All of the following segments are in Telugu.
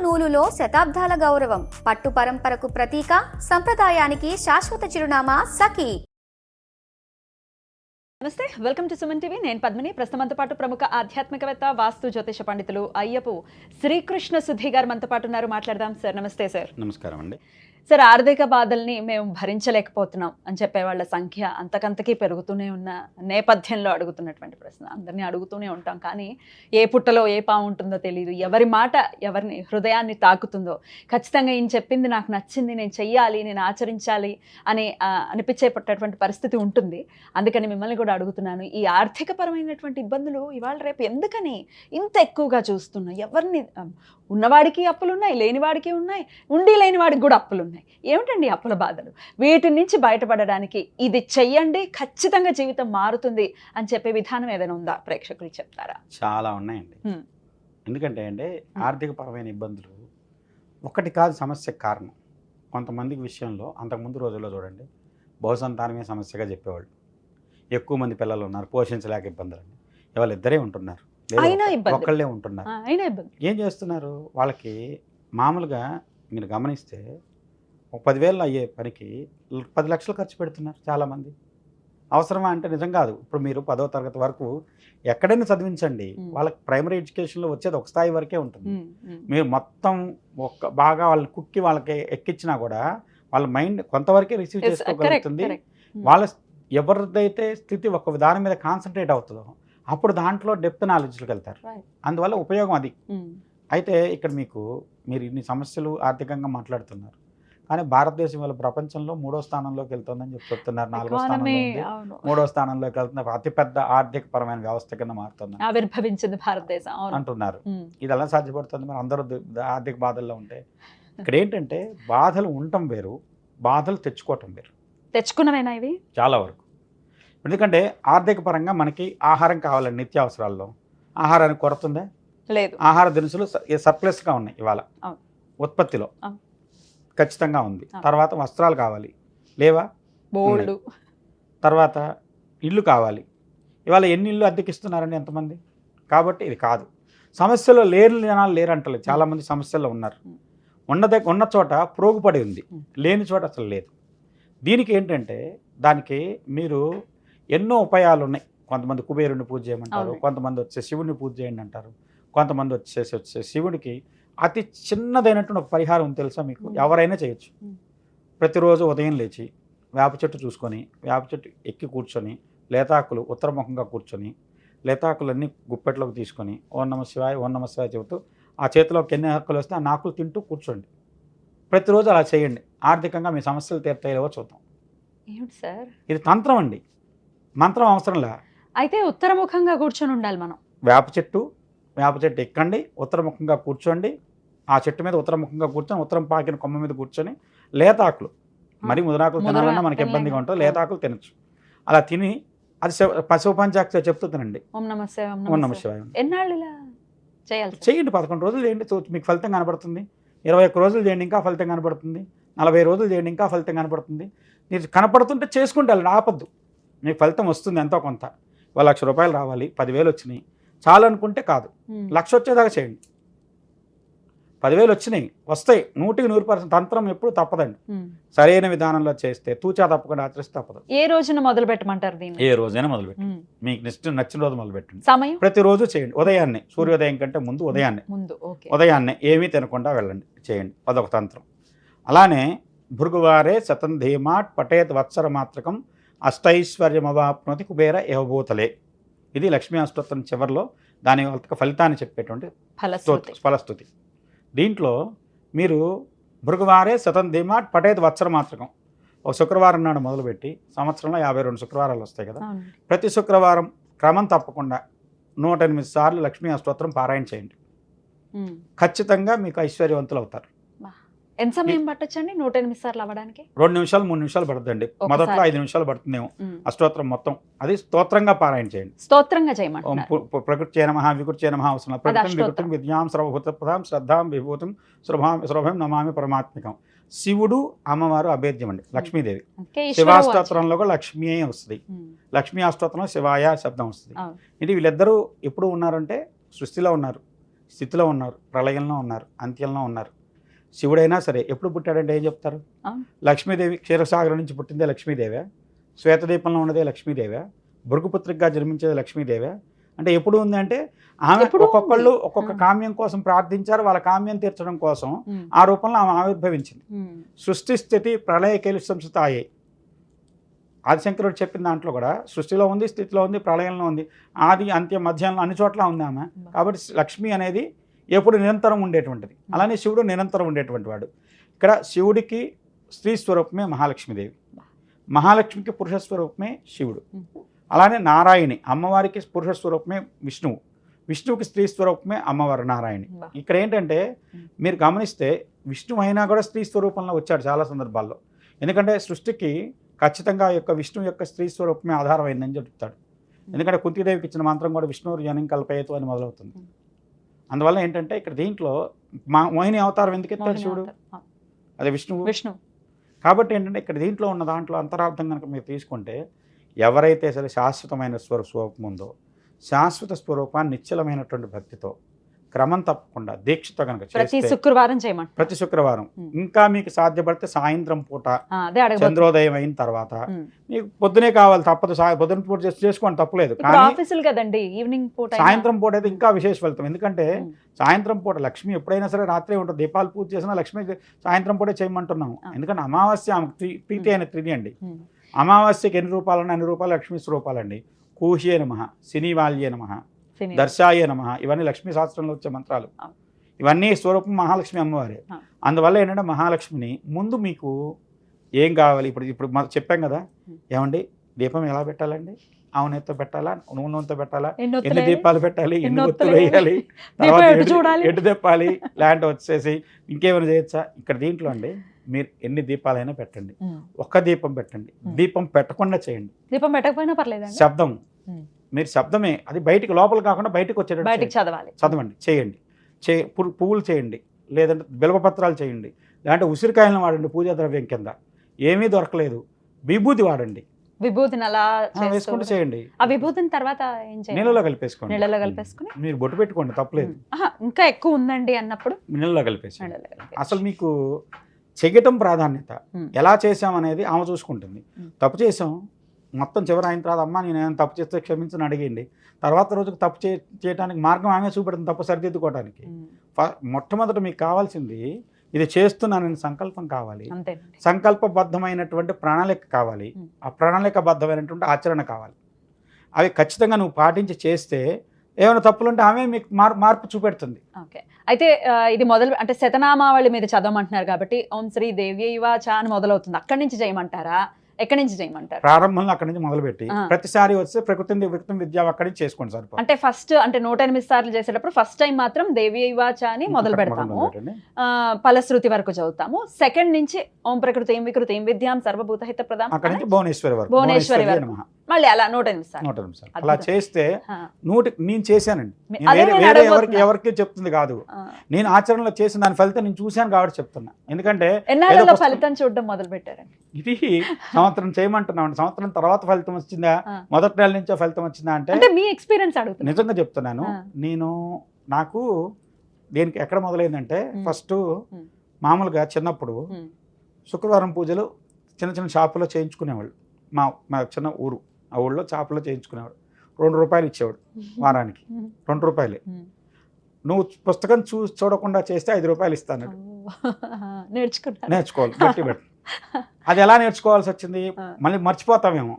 నూలులో శతాబ్దాల గౌరవం, పట్టు పరంపరకు ప్రతీక, సంప్రదాయానికి శాశ్వత చిరునామా సఖీ. నమస్తే, వెల్కమ్ టు సుమన్ టీవీ. నేను పద్మిని. ప్రస్తుతంతో పాటు ప్రముఖ ఆధ్యాత్మికవేత్త, వాస్తు జ్యోతిష పండితులు అయ్యపు శ్రీకృష్ణ సుధీ గారు మనతో పాటు ఉన్నారు. మాట్లాడదాం సార్. నమస్తే సార్. నమస్కారం అండి. సార్, ఆర్థిక బాధల్ని మేము భరించలేకపోతున్నాం అని చెప్పే వాళ్ళ సంఖ్య అంతకంతకీ పెరుగుతూనే ఉన్న నేపథ్యంలో అడుగుతున్నటువంటి ప్రశ్న. అందరినీ అడుగుతూనే ఉంటాం, కానీ ఏ పుట్టలో ఏ పాము ఉంటుందో తెలియదు. ఎవరి మాట ఎవరిని హృదయాన్ని తాకుతుందో, ఖచ్చితంగా ఈయన చెప్పింది నాకు నచ్చింది, నేను చెయ్యాలి, నేను ఆచరించాలి అని అనిపించేటటువంటి పరిస్థితి ఉంటుంది. అందుకని మిమ్మల్ని కూడా అడుగుతున్నాను, ఈ ఆర్థికపరమైనటువంటి ఇబ్బందులు ఇవాళ రేపు ఎందుకని ఇంత ఎక్కువగా చూస్తున్నాం? ఎవరిని ఉన్నవాడికి అప్పులున్నాయి, లేనివాడికి ఉన్నాయి, ఉండి లేనివాడికి కూడా అప్పులున్నాయి. ఏమిటండి అప్పుల బాధలు? వీటి నుంచి బయటపడడానికి ఇది చెయ్యండి, ఖచ్చితంగా జీవితం మారుతుంది అని చెప్పే విధానం ఏదైనా ఉందా? ప్రేక్షకులు చెప్తారా? చాలా ఉన్నాయండి. ఎందుకంటే ఆర్థిక పరమైన ఇబ్బందులు ఒకటి కాదు సమస్యకు కారణం. కొంతమందికి విషయంలో అంతకుముందు రోజుల్లో చూడండి, బహుసంతానమే సమస్యగా చెప్పేవాళ్ళు. ఎక్కువ మంది పిల్లలు ఉన్నారు, పోషించలేక ఇబ్బందులు. ఇవాళ ఇద్దరే ఉంటున్నారు, ఒక్కళ్ళే ఉంటున్నారు. ఏం చేస్తున్నారు? వాళ్ళకి మామూలుగా మీరు గమనిస్తే ఒక 10,000 అయ్యే పనికి 10 లక్షలు ఖర్చు పెడుతున్నారు చాలామంది. అవసరమా అంటే నిజం కాదు. ఇప్పుడు మీరు 10వ తరగతి వరకు ఎక్కడైనా చదివించండి, వాళ్ళకి ప్రైమరీ ఎడ్యుకేషన్లో వచ్చేది ఒక స్థాయి వరకే ఉంటుంది. మీరు మొత్తం బాగా వాళ్ళని కుక్కి వాళ్ళకి ఎక్కించినా కూడా వాళ్ళ మైండ్ కొంతవరకే రిసీవ్ చేసుకోగలుగుతుంది. వాళ్ళ ఎవరిదైతే స్థితి ఒక దాని మీద కాన్సన్ట్రేట్ అవుతుందో అప్పుడు దాంట్లో డెప్త్ నాలెడ్జ్కి వెళ్తారు. అందువల్ల ఉపయోగం అది. అయితే ఇక్కడ మీరు ఇన్ని సమస్యలు ఆర్థికంగా మాట్లాడుతున్నారు, కానీ భారతదేశం వల్ల ప్రపంచంలో 3వ స్థానంలోకి వెళ్తుందని చెప్తున్నారు. 4వ స్థానంలో ఉంది, 3వ స్థానంలోకి వెళ్తున్నారు. అతిపెద్ద ఆర్థిక పరమైన వ్యవస్థ కింద మారుతుంది, ఆవిర్భవించింది భారతదేశం అంటున్నారు. ఇది ఎలా సాధ్యపడుతుంది? మరి అందరూ ఆర్థిక బాధల్లో ఉంటే. ఇక్కడ ఏంటంటే బాధలు ఉండటం వేరు, బాధలు తెచ్చుకోవటం వేరు. తెచ్చుకున్నవేనా ఇవి? చాలా వరకు. ఎందుకంటే ఆర్థిక పరంగా మనకి ఆహారం కావాలండి. నిత్యావసరాల్లో ఆహారానికి కొరత ఉందా? లేదు. ఆహార దినుసులు సర్ప్లస్గా ఉన్నాయి ఇవాళ, ఉత్పత్తిలో ఖచ్చితంగా ఉంది. తర్వాత వస్త్రాలు కావాలి, లేవా? బోల్డ్. తర్వాత ఇల్లు కావాలి. ఇవాళ ఎన్ని ఇల్లు అద్దెకిస్తున్నారండి ఎంతమంది? కాబట్టి ఇది కాదు సమస్యలో లేని జనాలు లేరంటలేదు. చాలామంది సమస్యల్లో ఉన్నారు. ఉన్న చోట ప్రోగుపడి ఉంది, లేని చోట అసలు లేదు. దీనికి ఏంటంటే దానికి మీరు ఎన్నో ఉపాయాలు ఉన్నాయి. కొంతమంది కుబేరుని పూజ చేయమంటారు, కొంతమంది వచ్చే శివుడిని పూజ చేయండి అంటారు, కొంతమంది వచ్చే శివుడికి అతి చిన్నదైనటువంటి ఒక పరిహారం తెలుసా మీకు? ఎవరైనా చేయొచ్చు. ప్రతిరోజు ఉదయం లేచి వేప చెట్టు చూసుకొని, వేప చెట్టు ఎక్కి కూర్చొని, లేతాకులు ఉత్తరముఖంగా కూర్చొని, లేతాకులన్నీ గుప్పెట్లోకి తీసుకొని ఓం నమ శివాయ ఓం నమ శివాయ చెబుతూ ఆ చేతిలోకి ఎన్ని ఆకులు వస్తే ఆ నాకులు తింటూ కూర్చోండి. ప్రతిరోజు అలా చేయండి. ఆర్థికంగా మీ సమస్యలు తీర్తాయో చూద్దాం. ఏమిటి సార్ ఇది? తంత్రం అండి, మంత్రం అవసరంలా. అయితే ఉత్తరముఖంగా కూర్చొని ఉండాలి మనం. వేప చెట్టు ఎక్కండి, ఉత్తరముఖంగా కూర్చోండి. ఆ చెట్టు మీద ఉత్తరముఖంగా కూర్చొని, ఉత్తరం పాకిన కొమ్మ మీద కూర్చొని, లేతాకులు, మరి ముదరాకులు తినాలన్నా మనకి ఇబ్బందిగా ఉంటుంది, లేతాకులు తినచ్చు. అలా తిని అది శివపంచాక్షరి చెప్తూ తినండి. ఓం నమ శివాయ. ఎన్నాళ్ళు ఇలా చేయండి? 11 రోజులు చేయండి, మీకు ఫలితం కనబడుతుంది. 21 రోజులు చేయండి, ఇంకా ఫలితం కనబడుతుంది. 40 రోజులు చేయండి, ఇంకా ఫలితం కనబడుతుంది. మీరు కనపడుతుంటే చేసుకుంటే వెళ్ళండి, ఆపద్దు. మీకు ఫలితం వస్తుంది ఎంతో కొంత. 1,00,000 రూపాయలు రావాలి, 10,000 వచ్చినాయి చాలు అనుకుంటే కాదు, 1,00,000 వచ్చేదాకా చేయండి. 10,000 వచ్చినాయి, వస్తాయి. 100% తంత్రం ఎప్పుడు తప్పదండి. సరైన విధానంలో చేస్తే, తూచా తప్పకుండా ఆచరిస్తే తప్పదు. ఏ రోజున మొదలు పెట్టమంటారు దీన్ని? ఏ రోజైనా మొదలుపెట్టండి, మీకు నచ్చిన రోజు మొదలుపెట్టండి. సమయం ప్రతిరోజు చేయండి. ఉదయాన్నే, సూర్యోదయం కంటే ముందు ఉదయాన్నే ఏమీ తినకుండా వెళ్ళండి, చేయండి. అదొక తంత్రం. అలానే భృగువారే శతం ధీమాట్ పటేత్ వత్సర మాత్రకం అష్టైశ్వర్యమవాప్నోతి కుబేర యవభూతలే. ఇది లక్ష్మీ అష్టోత్తరం చివరిలో దాని ఫలితాన్ని చెప్పేటువంటి ఫలస్తుతి. దీంట్లో మీరు భృగువారే శతం ధీమాట్ పటేత్ వత్సర మాత్రకం ఒక శుక్రవారం నాడు మొదలుపెట్టి సంవత్సరంలో 52 శుక్రవారాలు వస్తాయి కదా, ప్రతి శుక్రవారం క్రమం తప్పకుండా 108 సార్లు లక్ష్మీ అష్టోత్తరం పారాయణ చేయండి. ఖచ్చితంగా మీకు ఐశ్వర్యవంతులు అవుతారు. ఎంత సమయం పట్టొచ్చండి 108 సార్లు అవ్వడానికి? 2 నిమిషాలు 3 నిమిషాలు పడుతుందండి. మొదట్లో 5 నిమిషాలు పడుతుందేమో. అష్టోత్తరం మొత్తం అది స్తోత్రంగా పారాయణ చేయండి. స్తోత్రంగా చేయమంటున్నారు. ప్రకృత్యై నమః వికృత్యై నమః అవసరం. ప్రకృతిం వికృతిం విద్యాం సర్వభూతప్రదాం శ్రద్ధాం విభూతిం సులభం నమామి పరమాత్మికం. శివుడు అమ్మవారు అభేద్యం అండి, లక్ష్మీదేవి. శివాష్టోత్తరంలో కూడా లక్ష్మీ వస్తుంది, లక్ష్మీ అష్టోత్తరంలో శివాయ శబ్దం వస్తుంది. ఇది వీళ్ళిద్దరూ ఎప్పుడు ఉన్నారంటే సృష్టిలో ఉన్నారు. స్థితిలో ఉన్నారు, ప్రళయంలో ఉన్నారు, అంత్యంలో ఉన్నారు. శివుడైనా సరే ఎప్పుడు పుట్టాడంటే ఏం చెప్తారు? లక్ష్మీదేవి క్షీరసాగరం నుంచి పుట్టిందే లక్ష్మీదేవే, శ్వేతదీపంలో ఉన్నదే లక్ష్మీదేవే, భృగుపుత్రిగా జన్మించేది లక్ష్మీదేవే. అంటే ఎప్పుడు ఉంది అంటే ఆమె ఒక్కొక్కళ్ళు ఒక్కొక్క కామ్యం కోసం ప్రార్థించారు, వాళ్ళ కామ్యం తీర్చడం కోసం ఆ రూపంలో ఆమె ఆవిర్భవించింది. సృష్టి స్థితి ప్రళయ కేలు సంస్థాయే. ఆదిశంకరుడు చెప్పిన దాంట్లో కూడా సృష్టిలో ఉంది, స్థితిలో ఉంది, ప్రళయంలో ఉంది, ఆది అంత్యం మధ్యంలో అన్ని చోట్ల ఉంది ఆమె. కాబట్టి లక్ష్మి అనేది ఎప్పుడు నిరంతరం ఉండేటువంటిది. అలానే శివుడు నిరంతరం ఉండేటువంటి వాడు. ఇక్కడ శివుడికి స్త్రీ స్వరూపమే మహాలక్ష్మీదేవి, మహాలక్ష్మికి పురుష స్వరూపమే శివుడు. అలానే నారాయణి అమ్మవారికి పురుష స్వరూపమే విష్ణువు, విష్ణువుకి స్త్రీ స్వరూపమే అమ్మవారు నారాయణి. ఇక్కడ ఏంటంటే మీరు గమనిస్తే విష్ణువు అయినా కూడా స్త్రీ స్వరూపంలో వచ్చాడు చాలా సందర్భాల్లో. ఎందుకంటే సృష్టికి ఖచ్చితంగా యొక్క విష్ణువు యొక్క స్త్రీ స్వరూపమే ఆధారమైందని చెప్తాడు. ఎందుకంటే కుంతీదేవికి ఇచ్చిన మంత్రం కూడా విష్ణువు జనం కల్పయేతు అని మొదలవుతుంది. అందువల్ల ఏంటంటే ఇక్కడ దీంట్లో మోహిని అవతారం ఎందుకు ఎత్తాడు శివుడు? అదే విష్ణువు. కాబట్టి ఏంటంటే ఇక్కడ దీంట్లో ఉన్న దాంట్లో అంతరార్థం కనుక మీరు తీసుకుంటే ఎవరైతే సరే శాశ్వతమైన స్వరూపం ఉందో, శాశ్వత స్వరూపాన్ని నిశ్చలమైనటువంటి భక్తితో క్రమం తప్పకుండా దీక్షతో కనుక ప్రతి శుక్రవారం చేయమంట, ప్రతి శుక్రవారం ఇంకా మీకు సాధ్యపడితే సాయంత్రం పూట చంద్రోదయం అయిన తర్వాత, మీకు పొద్దునే కావాలి తప్పదు, పొద్దున పూట చేసుకోండి తప్పలేదు. కానీ కదండి ఈవినింగ్ పూట, సాయంత్రం పూట అయితే ఇంకా విశేష ఫలితం. ఎందుకంటే సాయంత్రం పూట లక్ష్మి ఎప్పుడైనా సరే రాత్రి ఉంటుంది, దీపాలు పూజ చేసినా లక్ష్మి సాయంత్రం పూట చేయమంటున్నాము. ఎందుకంటే అమావాస్య ఆమెకు ప్రీతి అయిన తిథి అండి. అమావాస్యకి ఎన్ని రూపాలన్నా అన్ని రూపాయలు లక్ష్మీ స్వరూపాలండి. కూహ్యే నమః, శనివాల్యే నమః, దర్శాయే నమః, ఇవన్నీ లక్ష్మీ శాస్త్రంలో వచ్చే మంత్రాలు. ఇవన్నీ స్వరూపం మహాలక్ష్మి అమ్మవారే. అందువల్ల ఏంటంటే మహాలక్ష్మిని ముందు మీకు ఏం కావాలి, ఇప్పుడు మనం చెప్పాం కదా, ఏమండి దీపం ఎలా పెట్టాలండి, ఆవునెత్తో పెట్టాలా, నూనెతో పెట్టాలా, ఎన్ని దీపాలు పెట్టాలి, ఎన్ని ఒత్తులు వేయాలి, తర్వాత ఎటు తెప్పాలి, లాంటి వచ్చేసి ఇంకేమైనా చేయొచ్చా? ఇక్కడ దీంట్లో అండి మీరు ఎన్ని దీపాలైనా పెట్టండి, ఒక్క దీపం పెట్టండి, దీపం పెట్టకుండా చేయండి. దీపం పెట్టకపోయినా పర్లేదు, శబ్దం మీరు శబ్దమే అది బయటికి లోపల కాకుండా బయటకు వచ్చేటట్టు చదవండి, చేయండి. పువ్వులు చేయండి, లేదంటే బిల్వపత్రాలు చేయండి, లేదంటే ఉసిరికాయలను వాడండి పూజా ద్రవ్యం కింద. ఏమీ దొరకలేదు విభూతి వాడండి, విభూతిని అలా వేసుకుంటూ చేయండి. ఆ విభూతిని తర్వాత ఏం చేయాలి? నీళ్ళలో కలిపేసుకోండి. నీళ్ళలో కలిపేసుకుని మీరు బొట్టు పెట్టుకోండి, తప్పలేదు. ఇంకా ఎక్కువ ఉందండి అన్నప్పుడు నీళ్ళలో కలిపేసుకోండి. అసలు మీకు చెయ్యటం ప్రాధాన్యత, ఎలా చేసామనేది ఆమె చూసుకుంటుంది. తప్పు చేసాం మొత్తం చివరి అయిన తర్వాత అమ్మ నేను తప్పు చేస్తే క్షమించని అడిగండి, తర్వాత రోజుకు తప్పు చేయడానికి మార్గం ఆమె చూపెడుతుంది, తప్పు సరిదిద్దుకోవడానికి. మొట్టమొదట మీకు కావాల్సింది ఇది చేస్తున్నానని సంకల్పం కావాలి, సంకల్పబద్ధమైనటువంటి ప్రణాళిక కావాలి, ఆ ప్రణాళికబద్ధమైనటువంటి ఆచరణ కావాలి. అవి ఖచ్చితంగా నువ్వు పాటించి చేస్తే ఏమైనా తప్పులుంటే ఆమె మీకు మార్పు చూపెడుతుంది. ఓకే, అయితే ఇది మొదలు అంటే శతనామావళి మీద చదవమంటున్నారు కాబట్టి ఓం శ్రీ దేవ్యైవాచ అని మొదలవుతుంది, అక్కడి నుంచి చేయమంటారా, ఎక్కడి నుంచి చేయమంటారు? ప్రారంభంలో అక్కడి నుంచి మొదలుపెట్టి ప్రతిసారి వస్తే ప్రకృతి విద్య అక్కడి నుంచి చేసుకోండి సార్. అంటే ఫస్ట్ అంటే 108 సార్లు చేసేటప్పుడు ఫస్ట్ టైం మాత్రం దేవ్యైవాచ అని మొదలు పెడతాము, ఫలశ్రుతి వరకు చదువుతాము. సెకండ్ నుంచి ఓం ప్రకృతి ఏం వికృతి ఏం విద్యాం సర్వభూతహిత ప్రదాం అక్కడి నుంచి భువనేశ్వరి వరకు మళ్ళీ అలా 108 సార్లు అలా చేస్తే నేను చేశానండి, ఎవరికి చెప్తుంది కాదు, నేను ఆచరణలో చేసిన దాని ఫలితం నేను చూశాను కాబట్టి చెప్తున్నా. ఎందుకంటే ఎన్నాళ్ళలో ఫలితం చూడడం మొదలు పెట్టారండి? ఇది సంవత్సరం చేయమంటున్నాం, సంవత్సరం తర్వాత ఫలితం వచ్చిందా, మొదటి నెల నుంచో ఫలితం వచ్చిందా అంటే మీ ఎక్స్పీరియన్స్ అడుగుతున్నా. నిజంగా చెప్తున్నాను, నాకు దీనికి ఎక్కడ మొదలైందంటే ఫస్ట్ మామూలుగా చిన్నప్పుడు శుక్రవారం పూజలు చిన్న చిన్న షాపులో చేయించుకునేవాళ్ళు. మా చిన్న ఊరు, ఆ ఊళ్ళో షాపులో చేయించుకునేవాడు. 2 రూపాయలు ఇచ్చేవాడు వారానికి, 2 రూపాయలే. నువ్వు పుస్తకం చూడకుండా చేస్తే 5 రూపాయలు ఇస్తాను. నేర్చుకోవాలి గట్టి పెట్టి. అది ఎలా నేర్చుకోవాల్సి వచ్చింది, మళ్ళీ మర్చిపోతామేమో,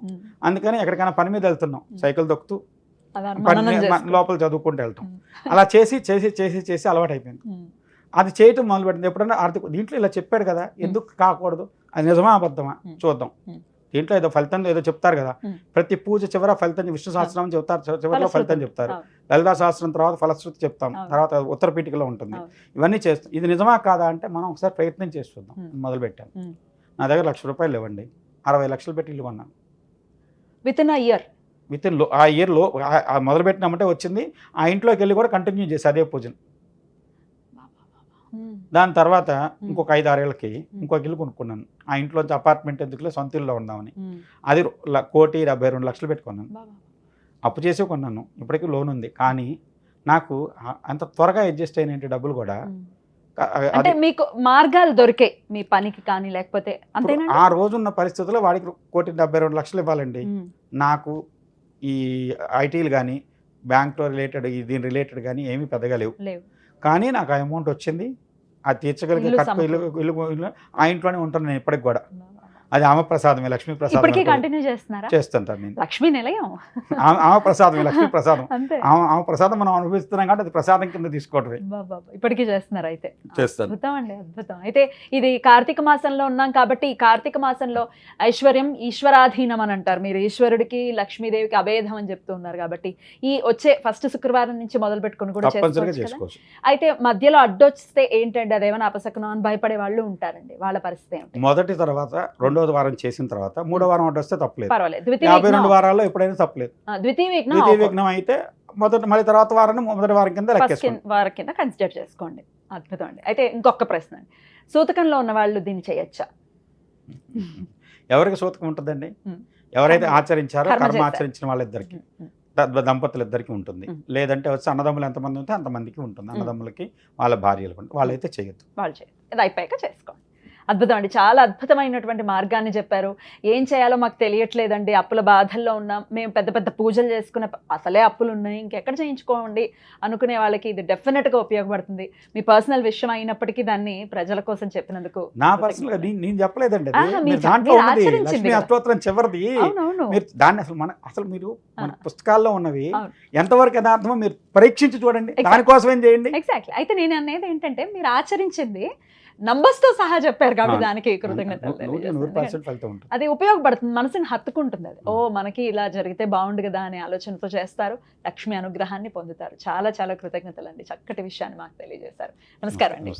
అందుకని ఎక్కడికైనా పని మీద వెళ్తున్నాం, సైకిల్ దొక్కుతూ లోపల చదువుకుంటూ వెళ్తాం. అలా చేసి చేసి చేసి చేసి అలవాటు అయిపోయింది. అది చేయటం మొదలుపెట్టింది. ఎప్పుడన్నా దీంట్లో ఇలా చెప్పాడు కదా, ఎందుకు కాకూడదు, అది నిజమా అబద్ధమా చూద్దాం. దీంట్లో ఏదో ఫలితం ఏదో చెప్తారు కదా, ప్రతి పూజ చివర ఫలితం, విష్ణు సహస్రం చెప్తారు, చివరిలో ఫలితం చెప్తారు, లలితా సహస్రం తర్వాత ఫలశ్రుతి చెప్తాం, తర్వాత ఉత్తర పీఠికలో ఉంటుంది. ఇవన్నీ చేస్తాం. ఇది నిజమా కాదా అంటే మనం ఒకసారి ప్రయత్నం చేసి చూద్దాం. మొదలుపెట్టాను, నా దగ్గర 1,00,000 రూపాయలు ఇవ్వండి, 60 లక్షలు పెట్టి ఇల్లు కొన్నాను. వితిన్ ఆ ఇయర్లో మొదలుపెట్టినామంటే వచ్చింది. ఆ ఇంట్లోకి వెళ్ళి కూడా కంటిన్యూ చేసి అదే పూజను. దాని తర్వాత ఇంకొక 5-6 ఏళ్ళకి ఇంకొక ఇల్లు కొనుక్కున్నాను. ఆ ఇంట్లోంచి అపార్ట్మెంట్ ఎందుకులే సొంత ఇల్లులో ఉందామని, అది 1,72,00,000 పెట్టుకున్నాను. అప్పు చేసి కొన్నాను, ఇప్పటికీ లోన్ ఉంది. కానీ నాకు అంత త్వరగా అడ్జస్ట్ అయిన డబ్బులు కూడా అంటే మీకు మార్గాలు దొరికాయి మీ పనికి కానీ లేకపోతే అంతేనా? ఆ రోజున్న పరిస్థితుల్లో వాడికి 1,72,00,000 ఇవ్వాలండి. నాకు ఈ ఐటీలు కానీ బ్యాంక్లో రిలేటెడ్ దీని రిలేటెడ్ కానీ ఏమీ పెద్దగా లేవు. కానీ నాకు ఆ అమౌంట్ వచ్చింది, అది తీర్చగలిగే కట్టుకో ఇల్లు ఆ ఇంట్లోనే ఉంటాను నేను ఇప్పటికి కూడా. అది ఆమె ప్రసాదమే, లక్ష్మీ ప్రసాదం కంటిన్యూ చేస్తున్నారా? చేస్తుంటాను నేను. లక్ష్మీ నిలయం ఆమె ప్రసాదమే, లక్ష్మీ ప్రసాదం. ఆమె ప్రసాదం మనం అనుభవిస్తున్నాం కాబట్టి అది ప్రసాదం కింద తీసుకోవటమే. ఇప్పటికీ చేస్తున్నారు అయితే? చేస్తాను. అద్భుతం అండి, అద్భుతం. అయితే ఇది కార్తీక మాసంలో ఉన్నాం కాబట్టి ఈ కార్తీక మాసంలో ఐశ్వర్యం ఈశ్వరాధీనం అని అంటారు. మీరు ఈశ్వరుడికి లక్ష్మీదేవికి అభేదం అని చెప్తూ ఉన్నారు కాబట్టి ఈ వచ్చే ఫస్ట్ శుక్రవారం నుంచి మొదలు పెట్టుకుని కూడా చేసుకోవచ్చు. అయితే మధ్యలో అడ్డొస్తే ఏంటంటే అదేమైనా అపశకునం అని భయపడే వాళ్ళు ఉంటారండి, వాళ్ళ పరిస్థితి ఏంటి? మొదటి తర్వాత రెండోది వారం చేసిన తర్వాత మూడో వారం అడ్డు వస్తే తప్పలేదు. పర్వాలేదు. 52 వారాల్లో ఎప్పుడైనా తప్పలేదు. ద్వితీయ విఘ్నం అయితే మళ్ళీ తర్వాత వారాన్ని మొదటి వారం కింద వారం కింద కన్సిడర్ చేసుకోండి. అద్భుతం అండి. అయితే ఇంకొక ప్రశ్న అండి, సూతకంలో ఉన్న వాళ్ళు దీన్ని చేయొచ్చా? ఎవరికి సూతకం ఉంటుందండి? ఎవరైతే ఆచరించారో కర్మ ఆచరించిన వాళ్ళిద్దరికి, దంపతులు ఇద్దరికి ఉంటుంది. లేదంటే వచ్చి అన్నదమ్ములు ఎంతమంది ఉంటే అంతమందికి ఉంటుంది. అన్నదమ్ములకి వాళ్ళ భార్యలకు వాళ్ళైతే చేయొద్దు. వాళ్ళు చేయొద్దు. ఇది అయిపోయాక చేసుకోండి. అద్భుతం అండి, చాలా అద్భుతమైనటువంటి మార్గాన్ని చెప్పారు. ఏం చేయాలో మాకు తెలియట్లేదండి, అప్పుల బాధల్లో ఉన్నాం, మేము పెద్ద పెద్ద పూజలు చేసుకునే అసలే అప్పులు ఉన్నాయి, ఇంకెక్కడ చేయించుకోండి అనుకునే వాళ్ళకి ఇది డెఫినెట్గా ఉపయోగపడుతుంది. మీ పర్సనల్ విషయం అయినప్పటికీ దాన్ని ప్రజల కోసం చెప్పినందుకు. నా పర్సనల్ నేను చెప్పలేదండి, లక్ష్మీ అష్టోత్తరం చివరిది మీరు దాన్ని అసలు మీరు మన పుస్తకాల్లో ఉన్నవి ఎంతవరకు యథార్థమో మీరు పరీక్షించి చూడండి, దానికోసం ఏం చేయండి. ఎగ్జాక్ట్లీ. అయితే నేను అనేది ఏంటంటే మీరు ఆచరించింది నంబర్స్ తో సహా చెప్పారు కాబట్టి దానికి కృతజ్ఞతలు. అది ఉపయోగపడుతుంది, మనసుని హత్తుకుంటుంది. అది ఓ మనకి ఇలా జరిగితే బాగుండు కదా అనే ఆలోచనతో చేస్తారు, లక్ష్మి అనుగ్రహాన్ని పొందుతారు. చాలా చాలా కృతజ్ఞతలు అండి, చక్కటి విషయాన్ని మాకు తెలియజేశారు. నమస్కారం అండి.